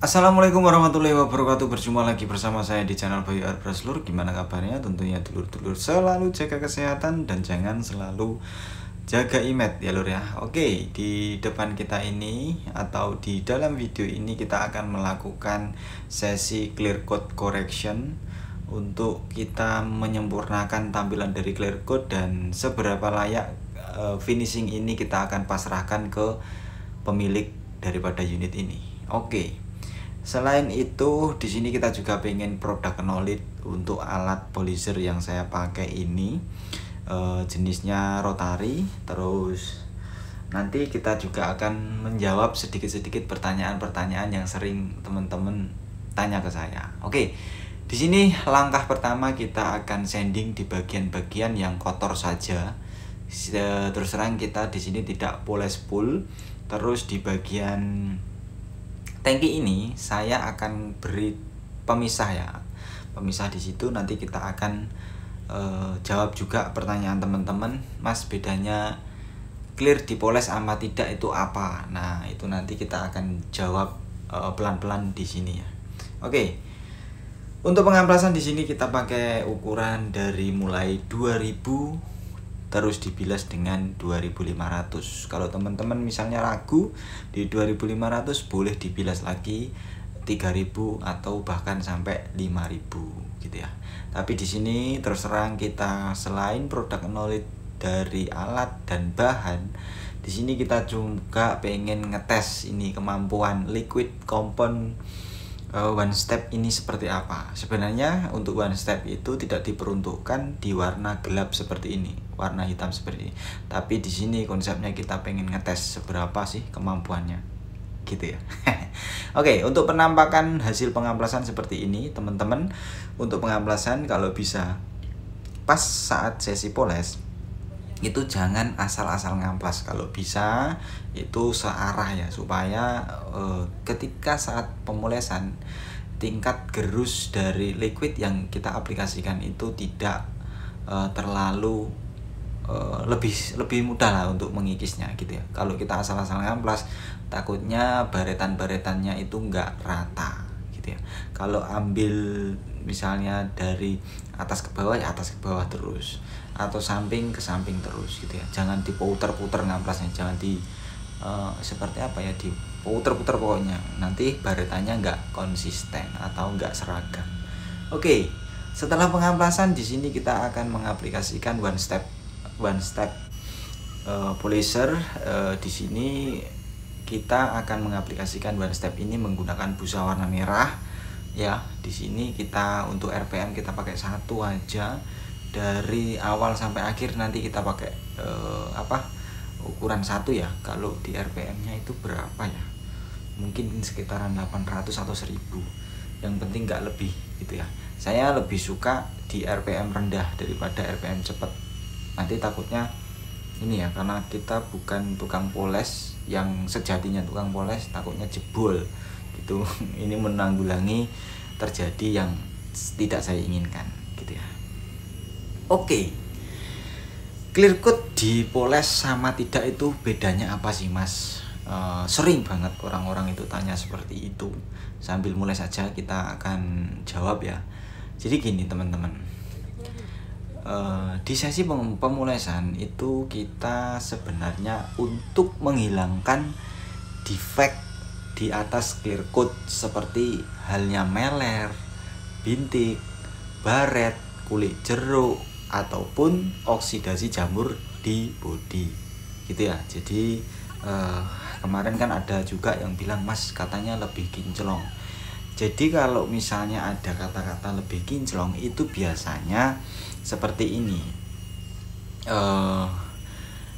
Assalamualaikum warahmatullahi wabarakatuh. Berjumpa lagi bersama saya di channel Bayu Arbraslur. Gimana kabarnya? Tentunya dulur-dulur selalu jaga kesehatan dan jangan selalu jaga image ya lur ya. Oke, di depan kita ini atau di dalam video ini kita akan melakukan sesi clear code correction untuk kita menyempurnakan tampilan dari clear code dan seberapa layak finishing ini kita akan pasrahkan ke pemilik daripada unit ini. Oke. Selain itu, di sini kita juga pengen product knowledge untuk alat polisher yang saya pakai ini. Jenisnya rotary. Terus nanti kita juga akan menjawab sedikit-sedikit pertanyaan-pertanyaan yang sering teman-teman tanya ke saya. Oke. Di sini langkah pertama kita akan sanding di bagian-bagian yang kotor saja. Terus terang kita di sini tidak poles full. Terus di bagian tangki ini saya akan beri pemisah ya, pemisah di situ. Nanti kita akan jawab juga pertanyaan teman-teman, Mas bedanya clear dipoles sama tidak itu apa? Nah itu nanti kita akan jawab pelan-pelan di sini ya. Oke, untuk pengamplasan di sini kita pakai ukuran dari mulai 2000 terus dibilas dengan 2500. Kalau teman-teman misalnya ragu di 2500 boleh dibilas lagi 3000 atau bahkan sampai 5000 gitu ya. Tapi di sini terus terang kita selain product knowledge dari alat dan bahan, di sini kita juga pengen ngetes ini kemampuan liquid compound one step ini seperti apa. Sebenarnya untuk one step itu tidak diperuntukkan di warna gelap seperti ini, warna hitam seperti ini. Tapi di sini konsepnya kita pengen ngetes seberapa sih kemampuannya, gitu ya. Oke, untuk penampakan hasil pengamplasan seperti ini, teman-teman. Untuk pengamplasan kalau bisa pas saat sesi poles itu jangan asal-asal ngamplas. Kalau bisa itu searah ya, supaya ketika saat pemolesan tingkat gerus dari liquid yang kita aplikasikan itu tidak terlalu lebih mudah lah untuk mengikisnya gitu ya. Kalau kita asal-asal ngamplas takutnya baretan-baretannya itu enggak rata gitu ya. Kalau ambil misalnya dari atas ke bawah ya atas ke bawah terus, atau samping ke samping terus gitu ya. Jangan diputer-puter ngamplasnya, jangan di seperti apa ya, diputer-puter pokoknya. Nanti baretannya nggak konsisten atau nggak seragam. Oke, setelah pengamplasan di sini kita akan mengaplikasikan one step polisher. Di sini kita akan mengaplikasikan one step ini menggunakan busa warna merah ya. Di sini kita untuk RPM kita pakai satu aja. Dari awal sampai akhir nanti kita pakai ukuran satu ya. Kalau di RPM nya itu berapa ya, mungkin sekitaran 800 atau 1000, yang penting nggak lebih gitu ya. Saya lebih suka di RPM rendah daripada RPM cepat. Nanti takutnya ini ya, karena kita bukan tukang poles yang sejatinya tukang poles, takutnya jebol gitu. Ini menanggulangi terjadi yang tidak saya inginkan gitu ya. Oke, clear coat dipoles sama tidak itu bedanya apa sih Mas? Sering banget orang-orang itu tanya seperti itu. Sambil mulai saja kita akan jawab ya. Jadi gini teman-teman, di sesi pemolesan itu kita sebenarnya untuk menghilangkan defect di atas clear coat seperti halnya meler, bintik, baret, kulit jeruk, ataupun oksidasi jamur di bodi gitu ya. Jadi kemarin kan ada juga yang bilang, Mas katanya lebih kinclong. Jadi kalau misalnya ada kata-kata lebih kinclong itu biasanya seperti ini.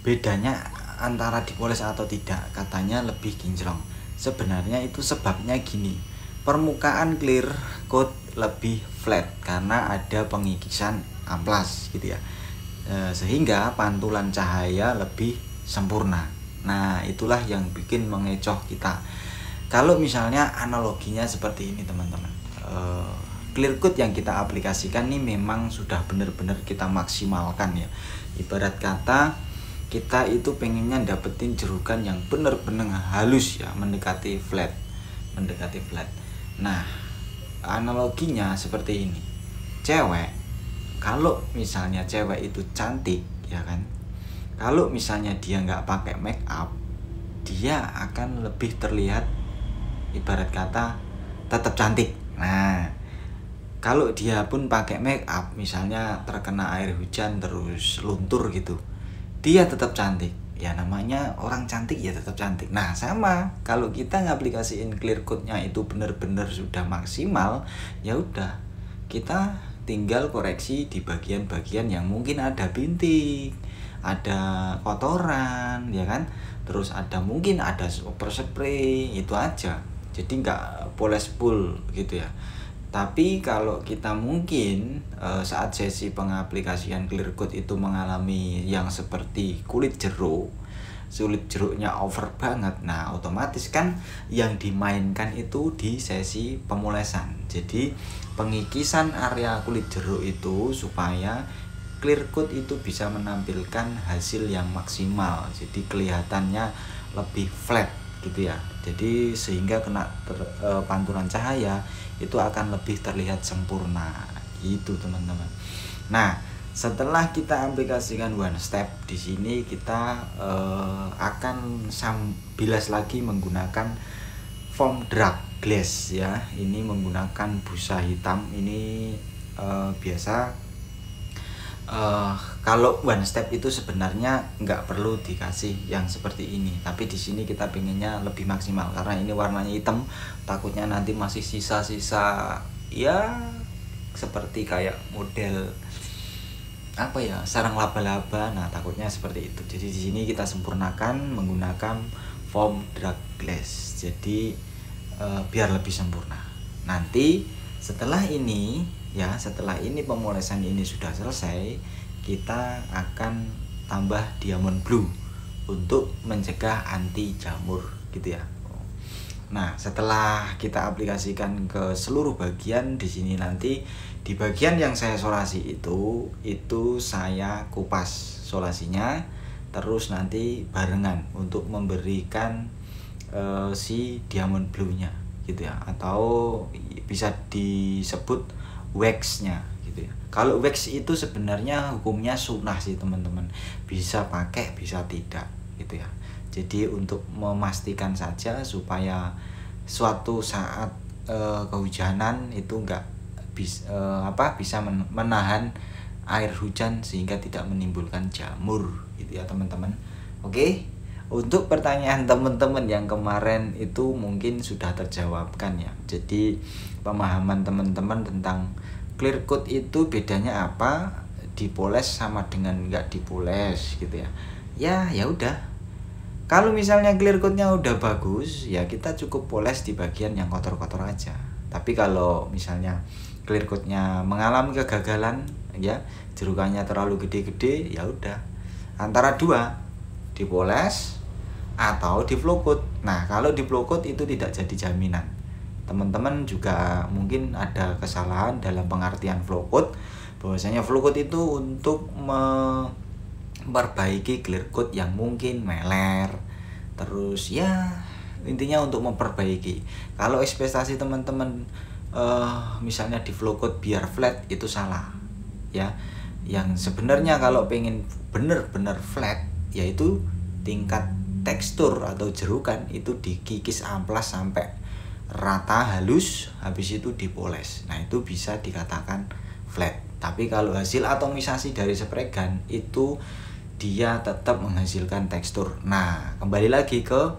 Bedanya antara dipoles atau tidak, katanya lebih kinclong. Sebenarnya itu sebabnya gini, permukaan clear coat lebih flat karena ada pengikisan amplas gitu ya, sehingga pantulan cahaya lebih sempurna. Nah itulah yang bikin mengecoh kita. Kalau misalnya analoginya seperti ini teman-teman, clear coat yang kita aplikasikan ini memang sudah benar-benar kita maksimalkan ya. Ibarat kata kita itu pengennya dapetin jerukan yang benar-benar halus ya, mendekati flat. mendekati flat. Nah, analoginya seperti ini. Cewek, kalau misalnya cewek itu cantik, ya kan? Kalau misalnya dia nggak pakai make up, dia akan lebih terlihat, ibarat kata, tetap cantik. Nah, kalau dia pun pakai make up, misalnya terkena air hujan terus luntur gitu, dia tetap cantik. Ya namanya orang cantik ya tetap cantik. Nah sama, kalau kita ngaplikasiin clear coat-nya itu benar-benar sudah maksimal, ya udah kita tinggal koreksi di bagian-bagian yang mungkin ada bintik, ada kotoran, ya kan? Terus mungkin ada overspray, itu aja. Jadi nggak poles full gitu ya. Tapi kalau kita mungkin saat sesi pengaplikasian clear coat itu mengalami yang seperti kulit jeruknya over banget, nah otomatis kan yang dimainkan itu di sesi pemolesan. Jadi pengikisan area kulit jeruk itu supaya clear coat itu bisa menampilkan hasil yang maksimal, jadi kelihatannya lebih flat gitu ya. Jadi sehingga kena pantulan cahaya itu akan lebih terlihat sempurna gitu teman-teman. Nah, setelah kita aplikasikan one step, di sini kita akan bilas lagi menggunakan foam drag glass ya. Ini menggunakan busa hitam. Ini biasa kalau one step itu sebenarnya nggak perlu dikasih yang seperti ini, tapi di sini kita pengennya lebih maksimal karena ini warnanya hitam, takutnya nanti masih sisa-sisa ya seperti kayak model apa ya, sarang laba-laba. Nah takutnya seperti itu, jadi di sini kita sempurnakan menggunakan foam drag glass, jadi biar lebih sempurna. Nanti setelah ini pemolesan ini sudah selesai, kita akan tambah diamond blue untuk mencegah anti jamur gitu ya. Nah, setelah kita aplikasikan ke seluruh bagian, di sini nanti di bagian yang saya solasi itu saya kupas solasinya, terus nanti barengan untuk memberikan si diamond blue-nya gitu ya, atau bisa disebut wax-nya gitu ya. Kalau wax itu sebenarnya hukumnya sunnah sih teman-teman, bisa pakai bisa tidak gitu ya. Jadi untuk memastikan saja supaya suatu saat kehujanan itu bisa menahan air hujan sehingga tidak menimbulkan jamur gitu ya teman-teman. Oke, untuk pertanyaan teman-teman yang kemarin itu mungkin sudah terjawabkan ya. Jadi pemahaman teman-teman tentang clear coat itu bedanya apa, dipoles sama dengan nggak dipoles gitu ya. Ya udah, kalau misalnya clear coatnya udah bagus ya kita cukup poles di bagian yang kotor-kotor aja. Tapi kalau misalnya clear coatnya mengalami kegagalan ya, jerukannya terlalu gede-gede, ya udah antara dua, dipoles atau di flow coat. Nah kalau di flow coat itu tidak jadi jaminan. Teman-teman juga mungkin ada kesalahan dalam pengertian flow coat, bahwasanya flow coat itu untuk memperbaiki clear coat yang mungkin meler, terus ya intinya untuk memperbaiki. Kalau ekspektasi teman-teman misalnya di flow coat biar flat, itu salah ya. Yang sebenarnya kalau pengen bener-bener flat, yaitu tingkat tekstur atau jerukan itu dikikis amplas sampai rata halus, habis itu dipoles. Nah itu bisa dikatakan flat. Tapi kalau hasil atomisasi dari spray gun itu dia tetap menghasilkan tekstur. Nah kembali lagi ke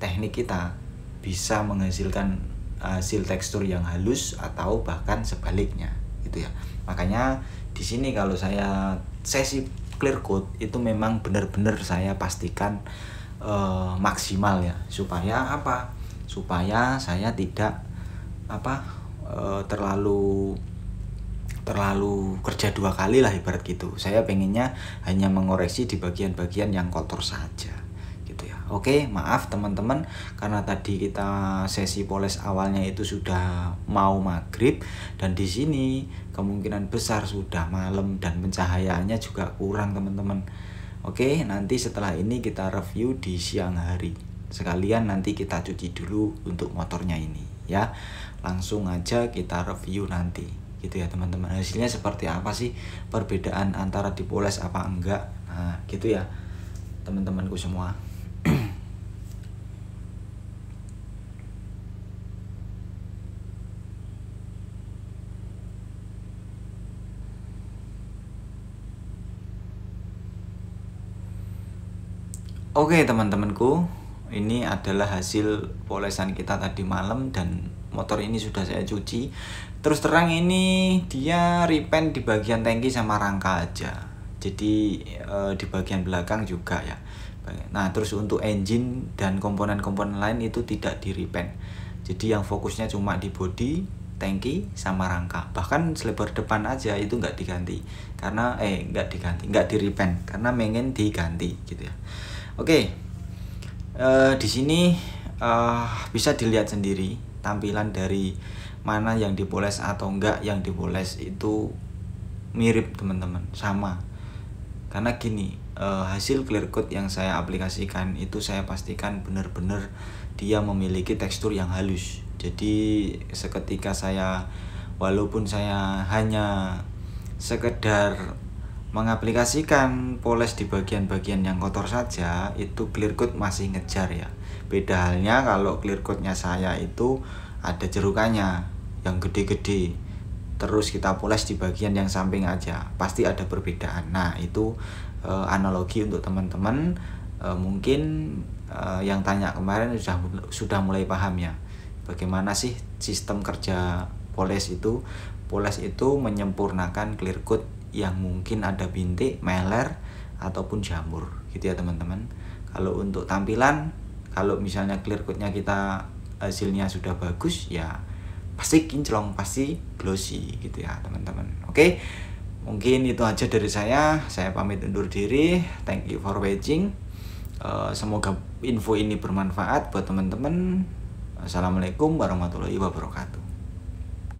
teknik kita, bisa menghasilkan hasil tekstur yang halus atau bahkan sebaliknya gitu ya. Makanya di sini kalau saya sesi clear coat itu memang benar-benar saya pastikan maksimal ya, supaya apa? Supaya saya tidak terlalu kerja dua kali lah ibarat gitu. Saya pengennya hanya mengoreksi di bagian-bagian yang kotor saja gitu ya. Oke, maaf teman-teman karena tadi kita sesi poles awalnya itu sudah mau maghrib, dan di sini kemungkinan besar sudah malam dan pencahayaannya juga kurang teman-teman. Oke, nanti setelah ini kita review di siang hari. sekalian nanti kita cuci dulu untuk motornya ini ya. Langsung aja kita review nanti gitu ya teman-teman, hasilnya seperti apa sih, perbedaan antara dipoles apa enggak. Nah gitu ya teman-temanku semua. Oke teman-temanku, ini adalah hasil polesan kita tadi malam dan motor ini sudah saya cuci. Terus terang ini dia repaint di bagian tangki sama rangka aja, jadi di bagian belakang juga ya. Nah terus untuk engine dan komponen-komponen lain itu tidak di repaint, jadi yang fokusnya cuma di bodi, tangki sama rangka. Bahkan selebar depan aja itu nggak diganti karena nggak di repaint karena pengen diganti gitu ya. Oke, di sini bisa dilihat sendiri tampilan dari mana yang dipoles atau enggak. Yang dipoles itu mirip teman-teman, sama. Karena gini, hasil clear coat yang saya aplikasikan itu saya pastikan benar-benar dia memiliki tekstur yang halus. Jadi seketika walaupun saya hanya sekedar mengaplikasikan poles di bagian-bagian yang kotor saja, itu clear coat masih ngejar ya. Beda halnya kalau clear coatnya saya itu ada jerukannya yang gede-gede, terus kita poles di bagian yang samping aja, pasti ada perbedaan. Nah itu analogi untuk teman-teman mungkin yang tanya kemarin sudah mulai paham ya, bagaimana sih sistem kerja poles itu. Poles itu menyempurnakan clear coat yang mungkin ada bintik, meler, ataupun jamur gitu ya teman-teman. Kalau untuk tampilan, kalau misalnya clear coatnya kita hasilnya sudah bagus ya pasti kinclong, pasti glossy gitu ya teman-teman. Oke, mungkin itu aja dari saya pamit undur diri. Thank you for watching. Semoga info ini bermanfaat buat teman-teman. Assalamualaikum warahmatullahi wabarakatuh.